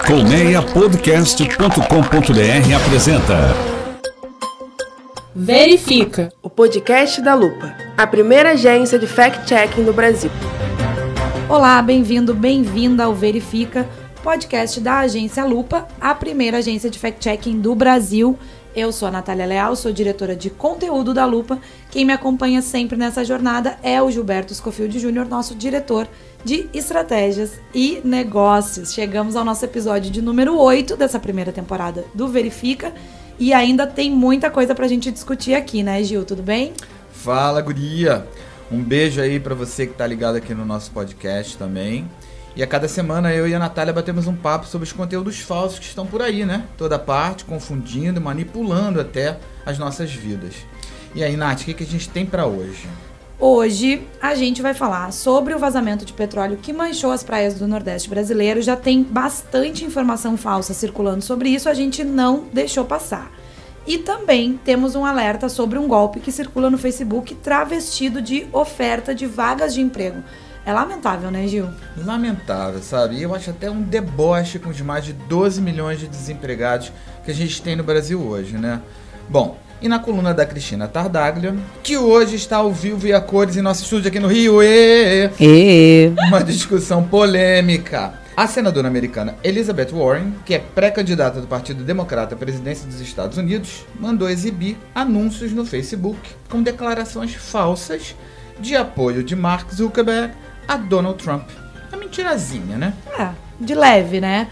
Colmeiapodcast.com.br apresenta Verifica, o podcast da Lupa, a primeira agência de fact-checking do Brasil. Olá, bem-vindo, bem-vinda ao Verifica, podcast da agência Lupa, a primeira agência de fact-checking do Brasil. Eu sou a Natália Leal, sou diretora de conteúdo da Lupa. Quem me acompanha sempre nessa jornada é o Gilberto Scofield Júnior, nosso diretor de estratégias e negócios. Chegamos ao nosso episódio de número 8 dessa primeira temporada do Verifica e ainda tem muita coisa pra gente discutir aqui, né, Gil? Tudo bem? Fala, guria! Um beijo aí pra você que tá ligado aqui no nosso podcast também. E a cada semana eu e a Natália batemos um papo sobre os conteúdos falsos que estão por aí, né? Toda parte, confundindo, manipulando até as nossas vidas. E aí, Nath, o que a gente tem pra hoje? Hoje a gente vai falar sobre o vazamento de petróleo que manchou as praias do Nordeste brasileiro. Já tem bastante informação falsa circulando sobre isso, a gente não deixou passar. E também temos um alerta sobre um golpe que circula no Facebook travestido de oferta de vagas de emprego. É lamentável, né, Gil? Lamentável, sabe? E eu acho até um deboche com os mais de 12 milhões de desempregados que a gente tem no Brasil hoje, né? Bom, e na coluna da Cristina Tartaglia, que hoje está ao vivo e a cores em nosso estúdio aqui no Rio, uma discussão polêmica. A senadora americana Elizabeth Warren, que é pré-candidata do Partido Democrata à presidência dos Estados Unidos, mandou exibir anúncios no Facebook com declarações falsas de apoio de Mark Zuckerberg a Donald Trump. É mentirazinha, né? É, de leve, né?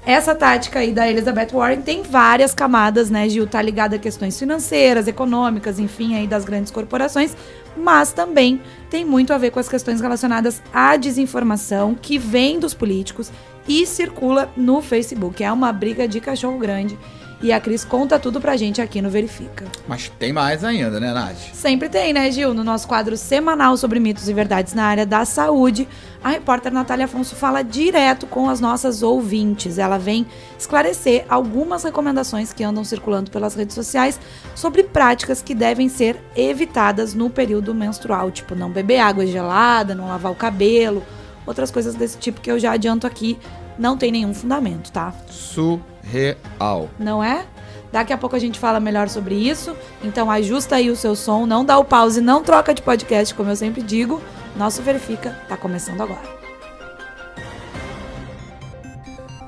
Essa tática aí da Elizabeth Warren tem várias camadas, né, Gil? Tá ligada a questões financeiras, econômicas, enfim, aí das grandes corporações, mas também tem muito a ver com as questões relacionadas à desinformação que vem dos políticos e circula no Facebook. É uma briga de cachorro grande. E a Cris conta tudo pra gente aqui no Verifica. Mas tem mais ainda, né, Nath? Sempre tem, né, Gil? No nosso quadro semanal sobre mitos e verdades na área da saúde, a repórter Natália Afonso fala direto com as nossas ouvintes. Ela vem esclarecer algumas recomendações que andam circulando pelas redes sociais sobre práticas que devem ser evitadas no período menstrual, tipo não beber água gelada, não lavar o cabelo, outras coisas desse tipo que eu já adianto aqui, não tem nenhum fundamento, tá? Surreal. Não é? Daqui a pouco a gente fala melhor sobre isso. Então ajusta aí o seu som, não dá o pause, não troca de podcast, como eu sempre digo. Nosso Verifica tá começando agora.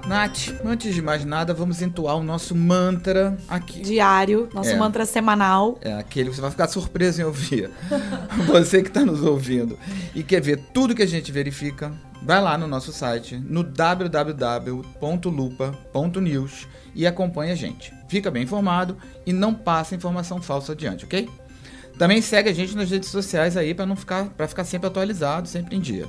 Nath, antes de mais nada, vamos entoar o nosso mantra aqui. Diário, nosso mantra semanal. É aquele que você vai ficar surpreso em ouvir. Você que tá nos ouvindo e quer ver tudo que a gente verifica, vai lá no nosso site, no www.lupa.news e acompanha a gente. Fica bem informado e não passa informação falsa adiante, ok? Também segue a gente nas redes sociais aí para ficar sempre atualizado, sempre em dia.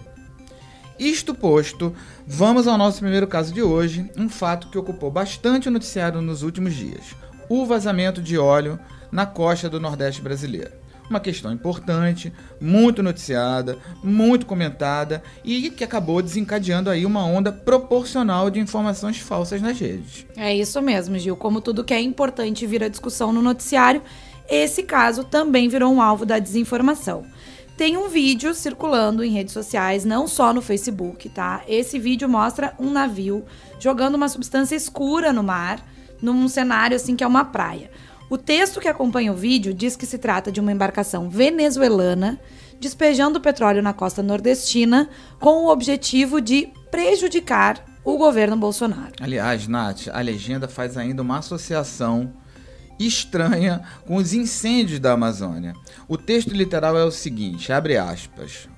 Isto posto, vamos ao nosso primeiro caso de hoje, um fato que ocupou bastante o noticiário nos últimos dias: o vazamento de óleo na costa do Nordeste brasileiro. Uma questão importante, muito noticiada, muito comentada e que acabou desencadeando aí uma onda proporcional de informações falsas nas redes. É isso mesmo, Gil. Como tudo que é importante vira discussão no noticiário, esse caso também virou um alvo da desinformação. Tem um vídeo circulando em redes sociais, não só no Facebook, tá? Esse vídeo mostra um navio jogando uma substância escura no mar, num cenário assim que é uma praia. O texto que acompanha o vídeo diz que se trata de uma embarcação venezuelana despejando petróleo na costa nordestina com o objetivo de prejudicar o governo Bolsonaro. Aliás, Nath, a legenda faz ainda uma associação estranha com os incêndios da Amazônia. O texto literal é o seguinte, abre aspas: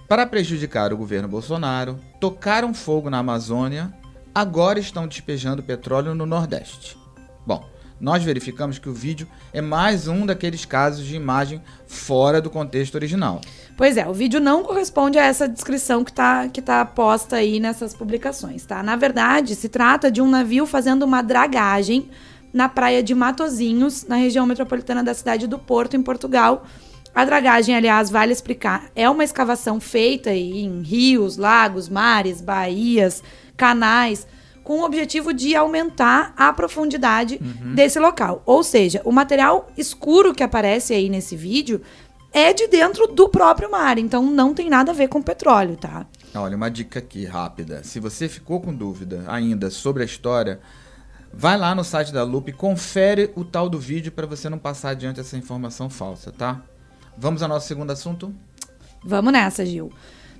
para prejudicar o governo Bolsonaro, tocaram fogo na Amazônia, agora estão despejando petróleo no Nordeste. Bom, nós verificamos que o vídeo é mais um daqueles casos de imagem fora do contexto original. Pois é, o vídeo não corresponde a essa descrição que tá posta aí nessas publicações, tá? Na verdade, se trata de um navio fazendo uma dragagem na praia de Matosinhos, na região metropolitana da cidade do Porto, em Portugal. A dragagem, aliás, vale explicar, é uma escavação feita em rios, lagos, mares, baías, canais, com o objetivo de aumentar a profundidade desse local. Ou seja, o material escuro que aparece aí nesse vídeo é de dentro do próprio mar, então não tem nada a ver com petróleo, tá? Olha, uma dica aqui rápida. Se você ficou com dúvida ainda sobre a história, vai lá no site da Lupa e confere o tal do vídeo para você não passar adiante essa informação falsa, tá? Vamos ao nosso segundo assunto? Vamos nessa, Gil.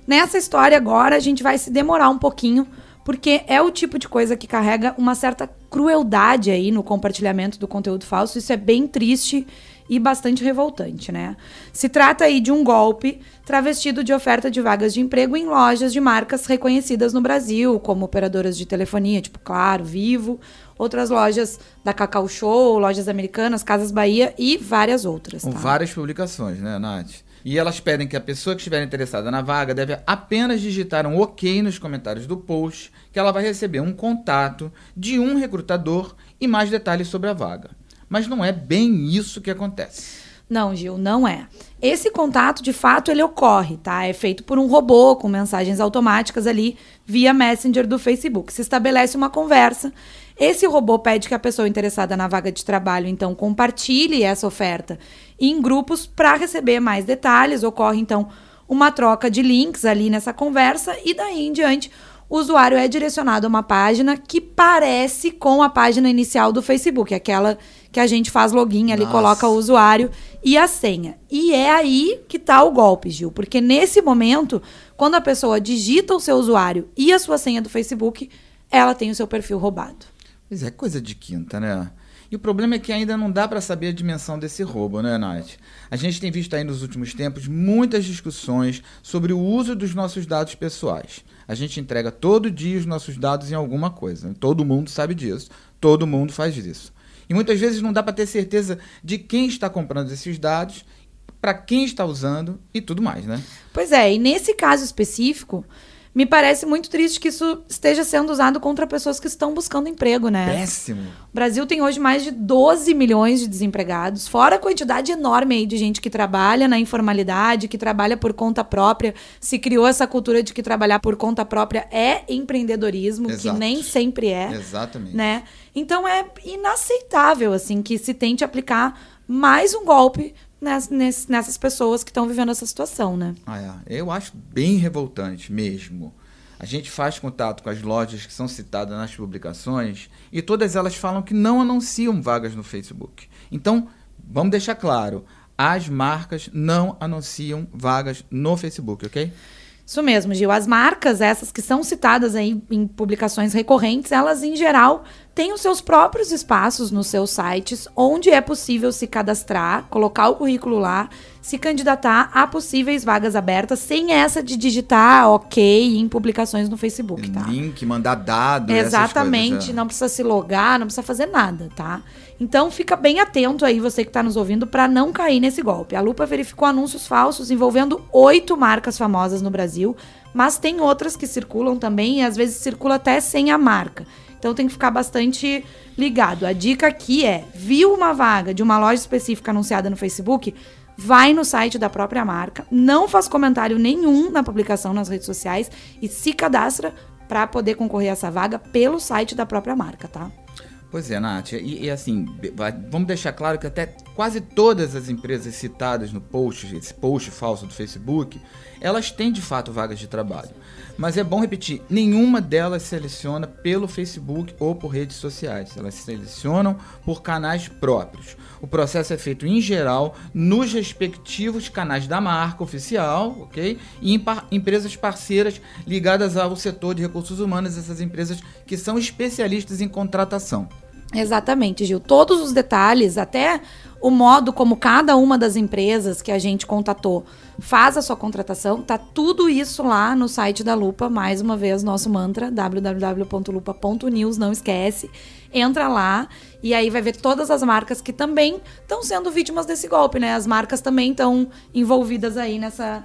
Nessa história agora a gente vai se demorar um pouquinho, porque é o tipo de coisa que carrega uma certa crueldade aí no compartilhamento do conteúdo falso. Isso é bem triste e bastante revoltante, né? Se trata aí de um golpe travestido de oferta de vagas de emprego em lojas de marcas reconhecidas no Brasil, como operadoras de telefonia, tipo Claro, Vivo, outras lojas da Cacau Show, lojas americanas, Casas Bahia e várias outras. Com várias publicações, né, Nath? E elas pedem que a pessoa que estiver interessada na vaga deve apenas digitar um OK nos comentários do post, que ela vai receber um contato de um recrutador e mais detalhes sobre a vaga. Mas não é bem isso que acontece. Não, Gil, não é. Esse contato, de fato, ele ocorre, tá? É feito por um robô com mensagens automáticas ali via Messenger do Facebook. Se estabelece uma conversa. Esse robô pede que a pessoa interessada na vaga de trabalho, então, compartilhe essa oferta em grupos para receber mais detalhes. Ocorre, então, uma troca de links ali nessa conversa e daí em diante o usuário é direcionado a uma página que parece com a página inicial do Facebook, aquela que a gente faz login ali, coloca o usuário e a senha. E é aí que tá o golpe, Gil, porque nesse momento, quando a pessoa digita o seu usuário e a sua senha do Facebook, ela tem o seu perfil roubado. Pois é, coisa de quinta, né? E o problema é que ainda não dá para saber a dimensão desse roubo, né, Nath? A gente tem visto aí nos últimos tempos muitas discussões sobre o uso dos nossos dados pessoais. A gente entrega todo dia os nossos dados em alguma coisa. Todo mundo sabe disso. Todo mundo faz isso. E muitas vezes não dá para ter certeza de quem está comprando esses dados, para quem está usando e tudo mais, né? Pois é, e nesse caso específico, me parece muito triste que isso esteja sendo usado contra pessoas que estão buscando emprego, né? Péssimo. O Brasil tem hoje mais de 12 milhões de desempregados, fora a quantidade enorme aí de gente que trabalha na informalidade, que trabalha por conta própria. Se criou essa cultura de que trabalhar por conta própria é empreendedorismo, Exato. que nem sempre é. Exatamente. Né? Então é inaceitável assim que se tente aplicar mais um golpe nessas pessoas que estão vivendo essa situação, né? Eu acho bem revoltante mesmo. A gente faz contato com as lojas que são citadas nas publicações e todas elas falam que não anunciam vagas no Facebook. Então, vamos deixar claro, as marcas não anunciam vagas no Facebook, ok? Isso mesmo, Gil. As marcas, essas que são citadas aí em publicações recorrentes, elas, em geral, têm os seus próprios espaços nos seus sites, onde é possível se cadastrar, colocar o currículo lá, se candidatar a possíveis vagas abertas, sem essa de digitar OK em publicações no Facebook, tá? Link, mandar dado, exatamente, essas coisas, não precisa se logar, não precisa fazer nada, tá? Então fica bem atento aí, você que está nos ouvindo, para não cair nesse golpe. A Lupa verificou anúncios falsos envolvendo 8 marcas famosas no Brasil, mas tem outras que circulam também e às vezes circula até sem a marca. Então tem que ficar bastante ligado. A dica aqui é, viu uma vaga de uma loja específica anunciada no Facebook, vai no site da própria marca, não faz comentário nenhum na publicação nas redes sociais e se cadastra para poder concorrer a essa vaga pelo site da própria marca, tá? Pois é, Nath, e assim, vamos deixar claro que até quase todas as empresas citadas no post, esse post falso do Facebook, elas têm de fato vagas de trabalho. Mas é bom repetir, nenhuma delas seleciona pelo Facebook ou por redes sociais, elas selecionam por canais próprios. O processo é feito em geral nos respectivos canais da marca oficial, ok? E em empresas parceiras ligadas ao setor de recursos humanos, essas empresas que são especialistas em contratação. Exatamente, Gil. Todos os detalhes, até o modo como cada uma das empresas que a gente contatou faz a sua contratação, tá tudo isso lá no site da Lupa. Mais uma vez, nosso mantra, www.lupa.news, não esquece. Entra lá e aí vai ver todas as marcas que também estão sendo vítimas desse golpe, né? As marcas também estão envolvidas aí nessa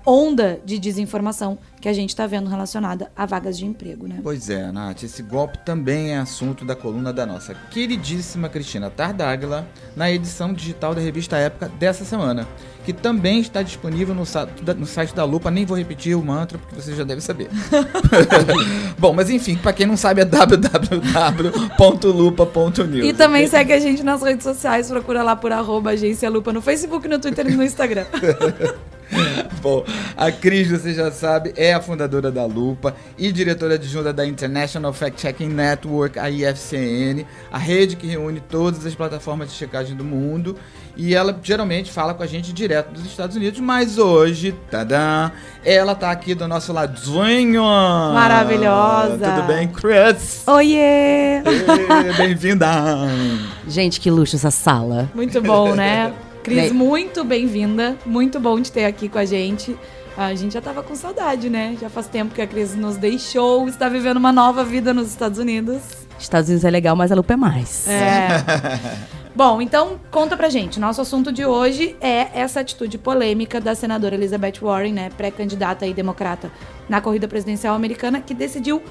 onda de desinformação que a gente está vendo relacionada a vagas de emprego, né? Pois é, Nath, esse golpe também é assunto da coluna da nossa queridíssima Cristina Tardáguila na edição digital da revista Época dessa semana, que também está disponível no site da Lupa. Nem vou repetir o mantra, porque você já deve saber. Bom, mas enfim, para quem não sabe é www.lupa.news. E também segue a gente nas redes sociais, procura lá por @agência Lupa no Facebook, no Twitter e no Instagram. Bom, a Cris, você já sabe, é a fundadora da Lupa e diretora adjunta da International Fact Checking Network, a IFCN, a rede que reúne todas as plataformas de checagem do mundo. E ela geralmente fala com a gente direto dos Estados Unidos, mas hoje, tadã, ela tá aqui do nosso ladinho. Maravilhosa. Tudo bem, Chris? Oiê! Bem-vinda. Gente, que luxo essa sala. Muito bom, né? Cris, Bem. muito bem-vinda. Muito bom te ter aqui com a gente. A gente já tava com saudade, né? Já faz tempo que a Cris nos deixou, está vivendo uma nova vida nos Estados Unidos. Estados Unidos é legal, mas a Lupa é mais. Bom, então conta pra gente. Nosso assunto de hoje é essa atitude polêmica da senadora Elizabeth Warren, né, pré-candidata e democrata na corrida presidencial americana, que decidiu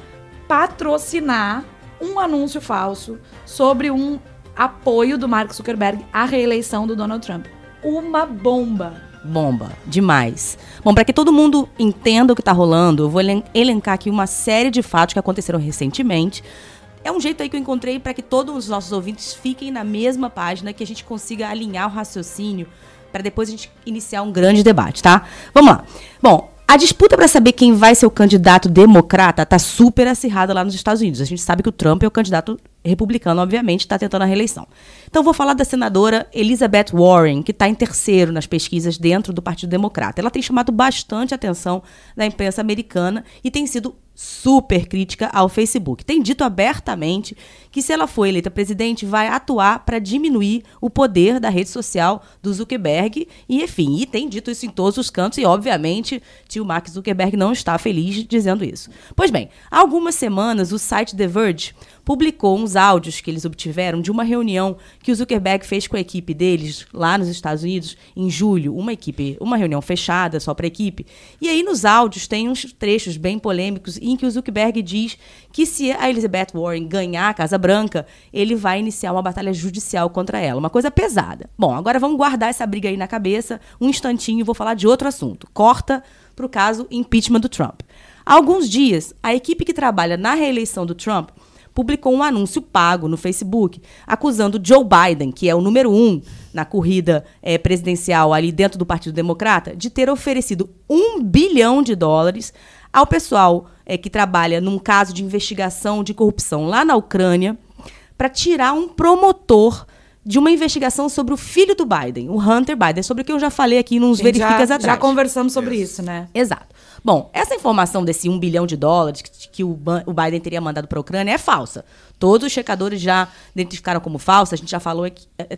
patrocinar um anúncio falso sobre um apoio do Mark Zuckerberg à reeleição do Donald Trump. Uma bomba. Bomba. Demais. Bom, para que todo mundo entenda o que tá rolando, eu vou elencar aqui uma série de fatos que aconteceram recentemente. É um jeito aí que eu encontrei para que todos os nossos ouvintes fiquem na mesma página, que a gente consiga alinhar o raciocínio para depois a gente iniciar um grande debate, tá? Vamos lá. Bom, a disputa para saber quem vai ser o candidato democrata tá super acirrada lá nos Estados Unidos. A gente sabe que o Trump é o candidato republicano, obviamente, está tentando a reeleição. Então, vou falar da senadora Elizabeth Warren, que está em terceiro nas pesquisas dentro do Partido Democrata. Ela tem chamado bastante atenção da imprensa americana e tem sido super crítica ao Facebook. Tem dito abertamente que, se ela for eleita presidente, vai atuar para diminuir o poder da rede social do Zuckerberg e, enfim, e tem dito isso em todos os cantos e, obviamente, tio Mark Zuckerberg não está feliz dizendo isso. Pois bem, há algumas semanas, o site The Verge publicou uns áudios que eles obtiveram de uma reunião que o Zuckerberg fez com a equipe deles lá nos Estados Unidos em julho, uma reunião fechada só para a equipe. E aí nos áudios tem uns trechos bem polêmicos em que o Zuckerberg diz que se a Elizabeth Warren ganhar a Casa Branca, ele vai iniciar uma batalha judicial contra ela, uma coisa pesada. Bom, agora vamos guardar essa briga aí na cabeça um instantinho e vou falar de outro assunto. Corta para o caso impeachment do Trump. Há alguns dias, a equipe que trabalha na reeleição do Trump publicou um anúncio pago no Facebook acusando Joe Biden, que é o número 1 na corrida presidencial ali dentro do Partido Democrata, de ter oferecido $1 bilhão ao pessoal que trabalha num caso de investigação de corrupção lá na Ucrânia para tirar um promotor de uma investigação sobre o filho do Biden, o Hunter Biden, sobre o que eu já falei aqui nos verificas atrás. Já conversamos sobre isso, né? Exato. Bom, essa informação desse $1 bilhão que o Biden teria mandado para a Ucrânia é falsa. Todos os checadores já identificaram como falsa, a gente já falou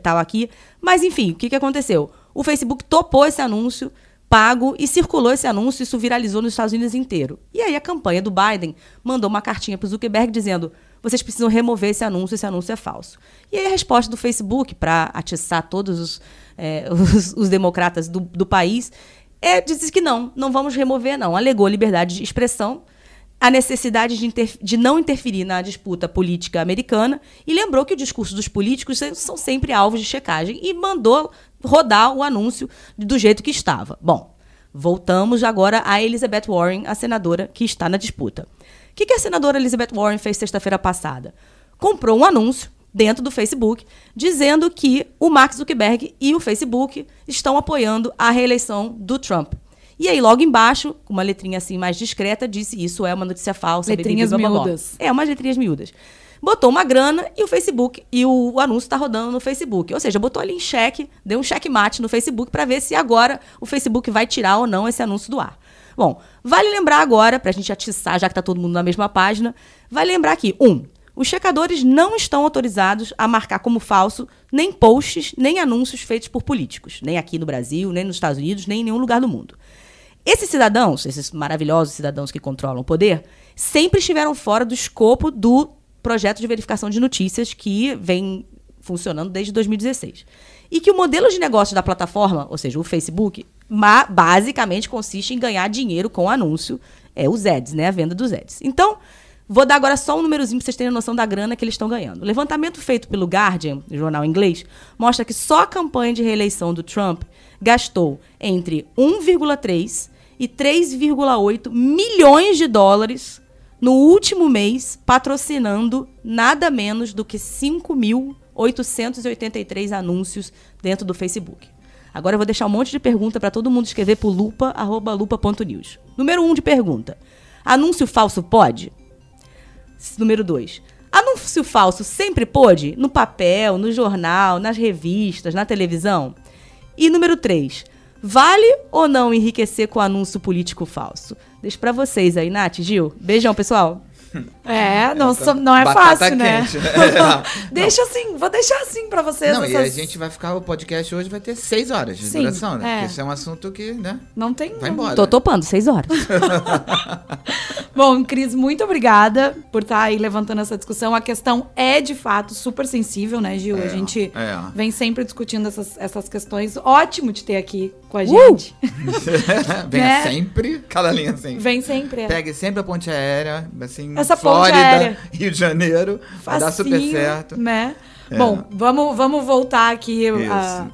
tal aqui. Mas, enfim, o que aconteceu? O Facebook topou esse anúncio pago e circulou esse anúncio, isso viralizou nos Estados Unidos inteiro. E aí a campanha do Biden mandou uma cartinha para o Zuckerberg dizendo: vocês precisam remover esse anúncio é falso. E aí a resposta do Facebook, para atiçar todos os democratas do país, disse que não vamos remover não. Alegou liberdade de expressão, a necessidade de não interferir na disputa política americana e lembrou que o discurso dos políticos são sempre alvos de checagem e mandou rodar o anúncio do jeito que estava. Bom, voltamos agora a Elizabeth Warren, a senadora que está na disputa. O que a senadora Elizabeth Warren fez sexta-feira passada? Comprou um anúncio dentro do Facebook dizendo que o Mark Zuckerberg e o Facebook estão apoiando a reeleição do Trump. E aí, logo embaixo, com uma letrinha assim mais discreta, disse: isso é uma notícia falsa. Letrinhas miúdas. Umas letrinhas miúdas. Botou uma grana e o Facebook, e o anúncio está rodando no Facebook. Ou seja, botou ali em xeque, deu um checkmate no Facebook para ver se agora o Facebook vai tirar ou não esse anúncio do ar. Bom, vale lembrar agora, para a gente atiçar, já que está todo mundo na mesma página, vale lembrar que, os checadores não estão autorizados a marcar como falso nem posts, nem anúncios feitos por políticos. Nem aqui no Brasil, nem nos Estados Unidos, nem em nenhum lugar do mundo. Esses cidadãos, esses maravilhosos cidadãos que controlam o poder, sempre estiveram fora do escopo do projeto de verificação de notícias que vem funcionando desde 2016. E que o modelo de negócio da plataforma, ou seja, o Facebook, basicamente consiste em ganhar dinheiro com anúncio, os ads, né, a venda dos ads. Então, vou dar agora só um númerozinho para vocês terem noção da grana que eles estão ganhando. O levantamento feito pelo Guardian, jornal inglês, mostra que só a campanha de reeleição do Trump gastou entre 1,3 e 3,8 milhões de dólares no último mês, patrocinando nada menos do que 5.883 anúncios dentro do Facebook. Agora eu vou deixar um monte de pergunta para todo mundo escrever pro lupa@lupa.news. Número 1 de pergunta. Anúncio falso pode? Número 2. Anúncio falso sempre pôde? No papel, no jornal, nas revistas, na televisão? E número 3. Vale ou não enriquecer com anúncio político falso? Deixo pra vocês aí, Nath, Gil. Beijão, pessoal. Não é fácil, né? Quente, né? Vou deixar assim pra vocês. Não, e a gente vai ficar, o podcast hoje vai ter 6 horas de duração, né? Porque isso é um assunto que, né? Não tem... Vai embora. Tô topando, 6 horas. Bom, Cris, muito obrigada por estar aí levantando essa discussão. A questão é, de fato, super sensível, né, Gil? A gente vem sempre discutindo essas questões. Ótimo te ter aqui com a gente. Venha sempre. Cada linha assim. Vem sempre. Pegue sempre a ponte aérea, assim, essa Flórida, ponte aérea. Rio de Janeiro. Vai dar super certo. Né? Bom, vamos voltar aqui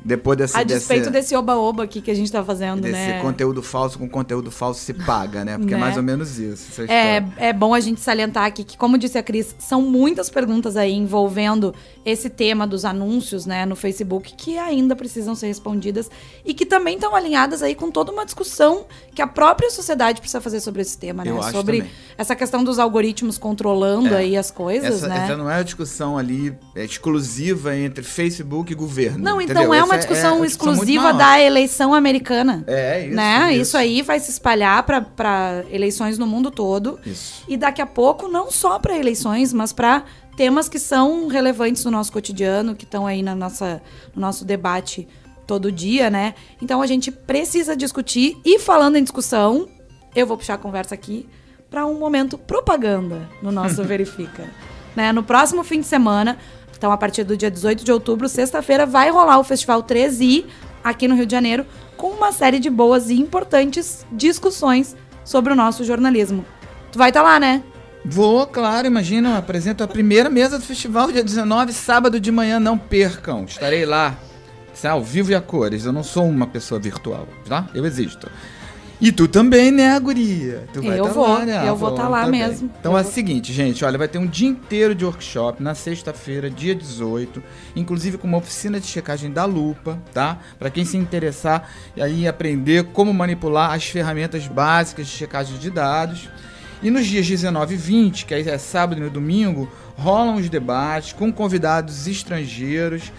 depois a despeito desse oba-oba aqui que a gente tá fazendo, né? Desse conteúdo falso com conteúdo falso se paga, né? Porque é mais ou menos isso. É bom a gente salientar aqui que, como disse a Cris, são muitas perguntas aí envolvendo esse tema dos anúncios, né, no Facebook, que ainda precisam ser respondidas e que também estão alinhadas aí com toda uma discussão que a própria sociedade precisa fazer sobre esse tema, né? Sobre essa questão dos algoritmos controlando aí as coisas, né? Essa não é a discussão ali exclusiva entre Facebook e governo. Não, entendeu? Então é uma discussão exclusiva da eleição americana. Isso. Né? Isso aí vai se espalhar para eleições no mundo todo. Isso. E daqui a pouco, não só para eleições, mas para temas que são relevantes no nosso cotidiano, que estão aí no nosso debate todo dia, né? Então a gente precisa discutir. E falando em discussão, eu vou puxar a conversa aqui para um momento propaganda no nosso Verifica. Né? No próximo fim de semana, então a partir do dia 18 de outubro, sexta-feira, vai rolar o Festival 3i aqui no Rio de Janeiro, com uma série de boas e importantes discussões sobre o nosso jornalismo. Tu vai estar lá, né? Vou, claro, imagina, eu apresento a primeira mesa do festival, dia 19, sábado de manhã, não percam. Estarei lá, ao vivo e a cores. Eu não sou uma pessoa virtual, tá? Eu existo. E tu também, né, guria? Tu vai lá, né? Eu vou estar lá também. mesmo. Então é o seguinte, gente, olha, vai ter um dia inteiro de workshop na sexta-feira, dia 18, inclusive com uma oficina de checagem da Lupa, tá? Pra quem se interessar e aí aprender como manipular as ferramentas básicas de checagem de dados. E nos dias 19 e 20, que aí é sábado e no domingo, rolam os debates com convidados estrangeiros.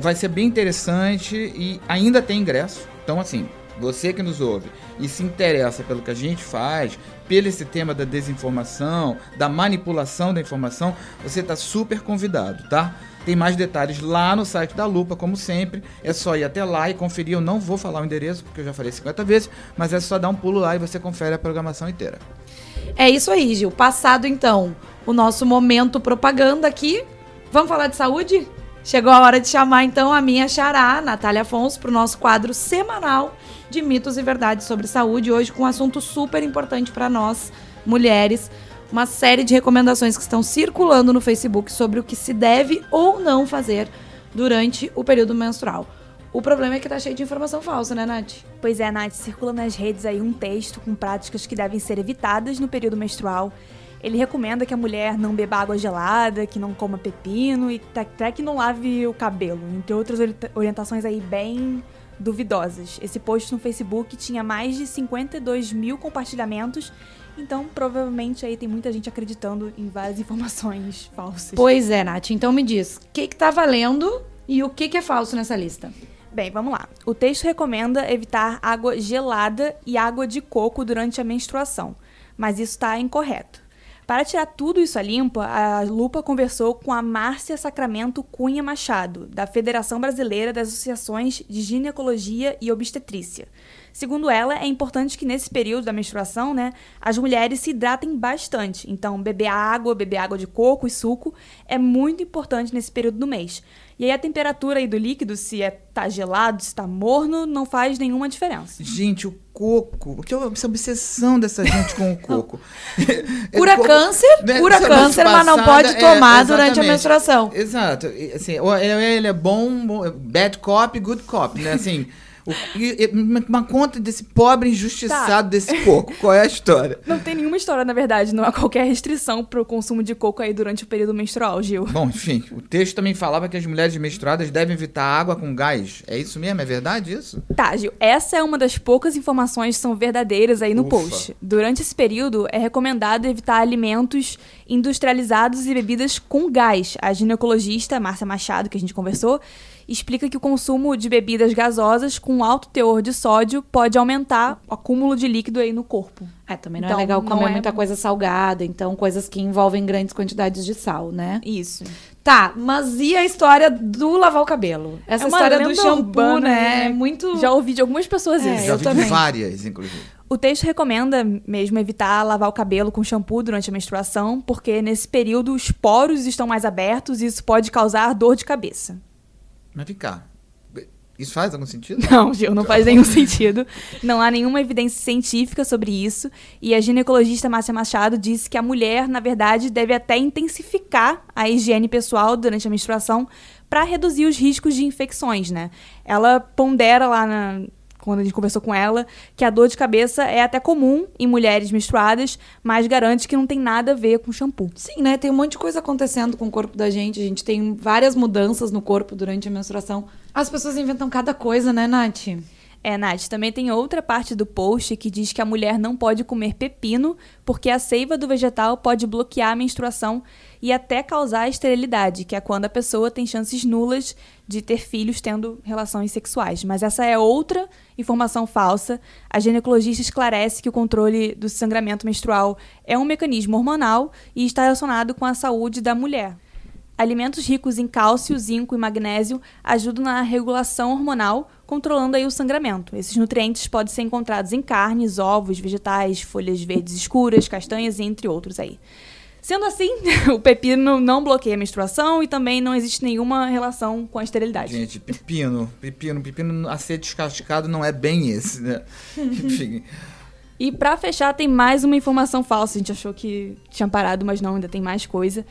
Vai ser bem interessante e ainda tem ingresso. Então, assim, você que nos ouve e se interessa pelo que a gente faz, pelo esse tema da desinformação, da manipulação da informação, você está super convidado, tá? Tem mais detalhes lá no site da Lupa, como sempre. É só ir até lá e conferir. Eu não vou falar o endereço, porque eu já falei 50 vezes, mas é só dar um pulo lá e você confere a programação inteira. É isso aí, Gil. Passado, então, o nosso momento propaganda aqui. Vamos falar de saúde? Chegou a hora de chamar, então, a minha xará, Natália Afonso, para o nosso quadro semanal de mitos e verdades sobre saúde. Hoje com um assunto super importante para nós, mulheres. Uma série de recomendações que estão circulando no Facebook sobre o que se deve ou não fazer durante o período menstrual. O problema é que tá cheio de informação falsa, né, Nath? Pois é, Nath, circula nas redes aí um texto com práticas que devem ser evitadas no período menstrual. Ele recomenda que a mulher não beba água gelada, que não coma pepino e até que não lave o cabelo, entre outras orientações aí bem duvidosas. Esse post no Facebook tinha mais de 52 mil compartilhamentos, então provavelmente aí tem muita gente acreditando em várias informações falsas. Pois é, Nath, então me diz, o que tá valendo e o que é falso nessa lista? Bem, vamos lá. O texto recomenda evitar água gelada e água de coco durante a menstruação, mas isso está incorreto. Para tirar tudo isso a limpo, a Lupa conversou com a Márcia Sacramento Cunha Machado, da Federação Brasileira das Associações de Ginecologia e Obstetrícia. Segundo ela, é importante que nesse período da menstruação, né, as mulheres se hidratem bastante. Então, beber água de coco e suco é muito importante nesse período do mês. E aí a temperatura aí do líquido, se tá gelado, se tá morno, não faz nenhuma diferença. Gente, o coco, que é essa obsessão dessa gente com o coco. Cura câncer, mas não pode tomar durante a menstruação. Exato. Assim, ele é bom, bad cop, good cop, né? Assim, Uma conta desse pobre injustiçado desse coco. Qual é a história? Não tem nenhuma história, na verdade. Não há qualquer restrição pro consumo de coco aí durante o período menstrual, Gil. Bom, enfim, o texto também falava que as mulheres menstruadas devem evitar água com gás. É isso mesmo? É verdade isso? Tá, Gil. Essa é uma das poucas informações que são verdadeiras aí no post. Durante esse período, é recomendado evitar alimentos industrializados e bebidas com gás. A ginecologista Márcia Machado, que a gente conversou, explica que o consumo de bebidas gasosas com alto teor de sódio pode aumentar o acúmulo de líquido aí no corpo. Também não é legal comer muita coisa salgada, então coisas que envolvem grandes quantidades de sal, né? Isso. Tá, mas e a história do lavar o cabelo? Essa história do shampoo, urbana, né? Muito... Já ouvi de algumas pessoas isso. Já ouvi de várias, inclusive. O texto recomenda mesmo evitar lavar o cabelo com shampoo durante a menstruação, porque nesse período os poros estão mais abertos e isso pode causar dor de cabeça. Mas vem cá, isso faz algum sentido? Não, Gil, não faz nenhum sentido. Não há nenhuma evidência científica sobre isso. E a ginecologista Márcia Machado disse que a mulher, na verdade, deve até intensificar a higiene pessoal durante a menstruação para reduzir os riscos de infecções, né? Ela pondera lá quando a gente conversou com ela, que a dor de cabeça é até comum em mulheres menstruadas, mas garante que não tem nada a ver com shampoo. Sim, né? Tem um monte de coisa acontecendo com o corpo da gente. A gente tem várias mudanças no corpo durante a menstruação. As pessoas inventam cada coisa, né, Nath? Nath, também tem outra parte do post que diz que a mulher não pode comer pepino porque a seiva do vegetal pode bloquear a menstruação e até causar esterilidade, que é quando a pessoa tem chances nulas de ter filhos tendo relações sexuais. Mas essa é outra informação falsa. A ginecologista esclarece que o controle do sangramento menstrual é um mecanismo hormonal e está relacionado com a saúde da mulher. Alimentos ricos em cálcio, zinco e magnésio ajudam na regulação hormonal, controlando aí o sangramento. Esses nutrientes podem ser encontrados em carnes, ovos, vegetais, folhas verdes escuras, castanhas, entre outros aí. Sendo assim, o pepino não bloqueia a menstruação e também não existe nenhuma relação com a esterilidade. Gente, pepino a ser descascado não é bem esse, né? Enfim. E pra fechar, tem mais uma informação falsa. A gente achou que tinha parado, mas não, ainda tem mais coisa.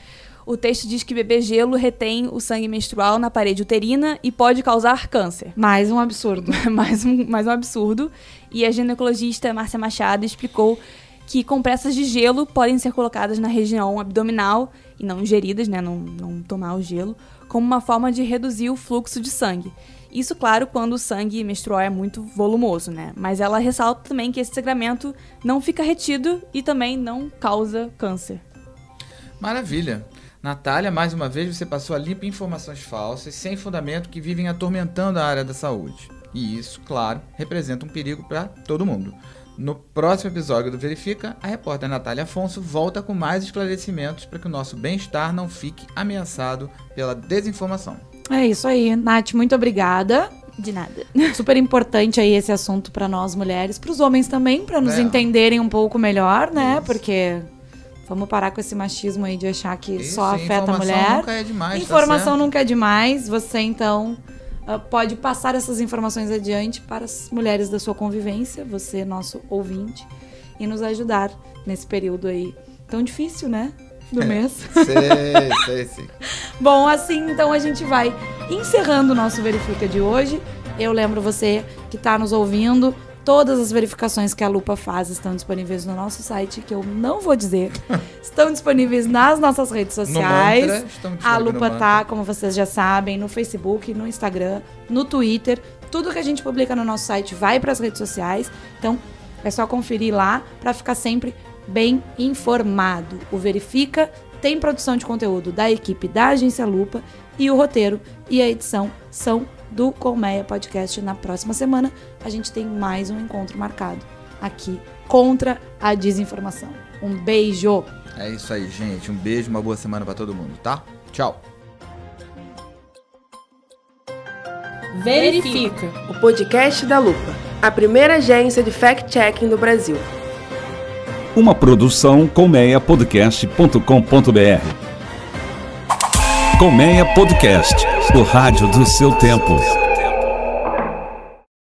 O texto diz que beber gelo retém o sangue menstrual na parede uterina e pode causar câncer. Mais um absurdo. mais um absurdo. E a ginecologista Márcia Machado explicou que compressas de gelo podem ser colocadas na região abdominal e não ingeridas, né, não tomar o gelo, como uma forma de reduzir o fluxo de sangue. Isso, claro, quando o sangue menstrual é muito volumoso, né? Mas ela ressalta também que esse sangramento não fica retido e também não causa câncer. Maravilha. Natália, mais uma vez você passou a limpa informações falsas, sem fundamento, que vivem atormentando a área da saúde. E isso, claro, representa um perigo para todo mundo. No próximo episódio do Verifica, a repórter Natália Afonso volta com mais esclarecimentos para que o nosso bem-estar não fique ameaçado pela desinformação. É isso aí, Nath, muito obrigada. De nada. Super importante aí esse assunto para nós mulheres, para os homens também, para nos entenderem um pouco melhor, né? Isso. Porque vamos parar com esse machismo aí de achar que isso, só afeta a mulher. Informação nunca é demais. Informação nunca é demais. Você, então, pode passar essas informações adiante para as mulheres da sua convivência, você, nosso ouvinte, e nos ajudar nesse período aí tão difícil, né? Do mês. Sei. Bom, assim, então a gente vai encerrando o nosso Verifica de hoje. Eu lembro você que está nos ouvindo, todas as verificações que a Lupa faz estão disponíveis no nosso site, que eu não vou dizer. Estão disponíveis nas nossas redes sociais. No Mantra, a Lupa tá, como vocês já sabem, no Facebook, no Instagram, no Twitter. Tudo que a gente publica no nosso site vai para as redes sociais. Então, é só conferir lá para ficar sempre bem informado. O Verifica tem produção de conteúdo da equipe da Agência Lupa e o roteiro e a edição são do Colmeia Podcast. Na próxima semana a gente tem mais um encontro marcado aqui contra a desinformação. Um beijo! É isso aí, gente. Um beijo, uma boa semana pra todo mundo, tá? Tchau! Verifica, o podcast da Lupa, a primeira agência de fact-checking do Brasil. Uma produção colmeiapodcast.com.br. Colmeia Podcast, o rádio do seu tempo.